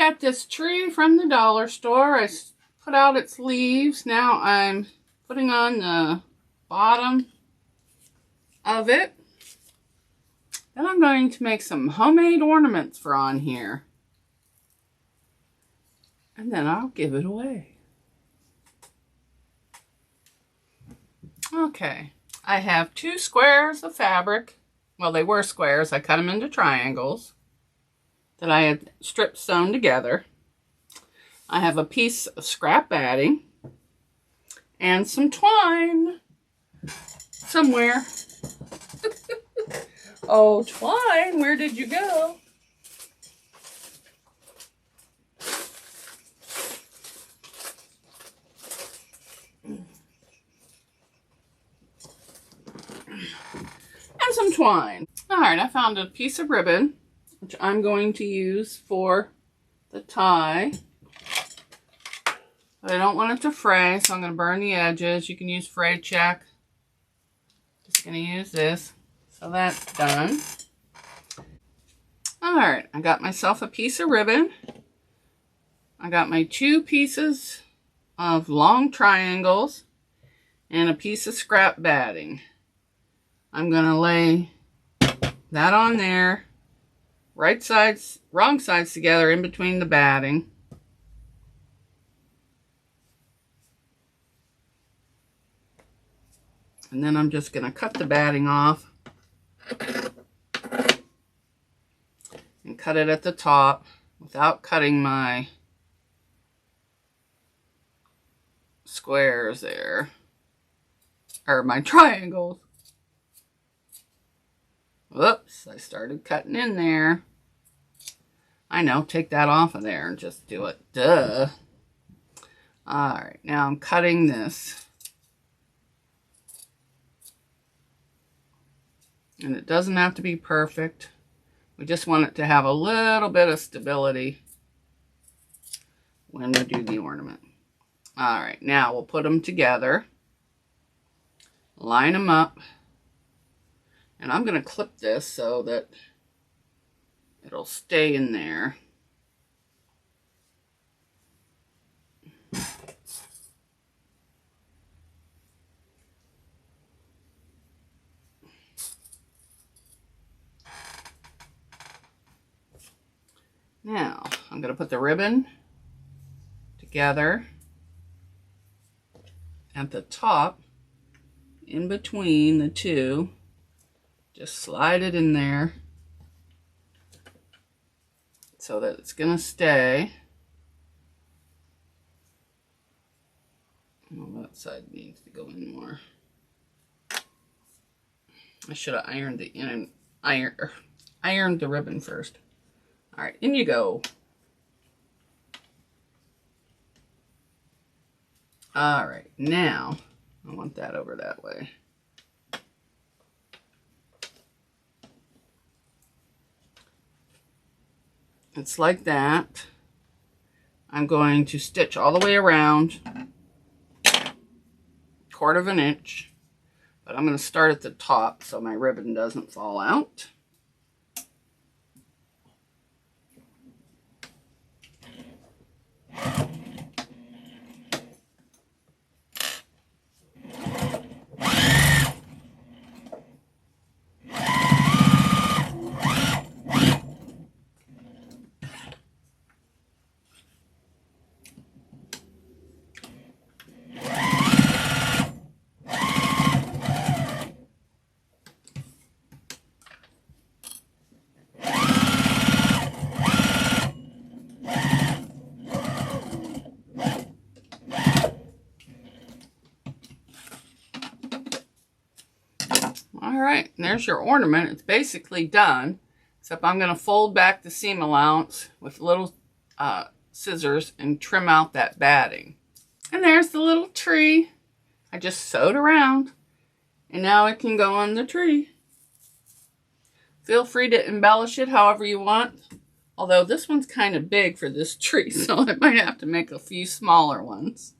got this tree from the dollar store. I put out its leaves. Now I'm putting on the bottom of it. Then I'm going to make some homemade ornaments for on here. And then I'll give it away. Okay, I have 2 squares of fabric. Well, they were squares. I cut them into triangles that I had strip sewn together. I have a piece of scrap batting and some twine somewhere. Oh, twine, where did you go? And some twine. All right, I found a piece of ribbon, which I'm going to use for the tie. But I don't want it to fray, so I'm going to burn the edges. You can use fray check. Just going to use this. So that's done. All right, I got myself a piece of ribbon. I got my 2 pieces of long triangles and a piece of scrap batting. I'm going to lay that on there, right sides, wrong sides together in between the batting. And then I'm just going to cut the batting off and cut it at the top without cutting my squares there, or my triangles. Whoops, I started cutting in there. I know, take that off of there and just do it. Duh. All right, now I'm cutting this. And it doesn't have to be perfect. We just want it to have a little bit of stability when we do the ornament. All right, now we'll put them together. Line them up. And I'm going to clip this so that it'll stay in there. Now, I'm going to put the ribbon together at the top, in between the 2. Just slide it in there so that it's going to stay. Well, that side needs to go in more. I should have ironed the ribbon first. All right, in you go. All right, now I want that over that way. It's like that. I'm going to stitch all the way around, 1/4 inch, but I'm going to start at the top so my ribbon doesn't fall out. Alright, and there's your ornament. It's basically done, except I'm going to fold back the seam allowance with little scissors and trim out that batting. And there's the little tree. I just sewed around, and now it can go on the tree. Feel free to embellish it however you want, although this one's kind of big for this tree, so I might have to make a few smaller ones.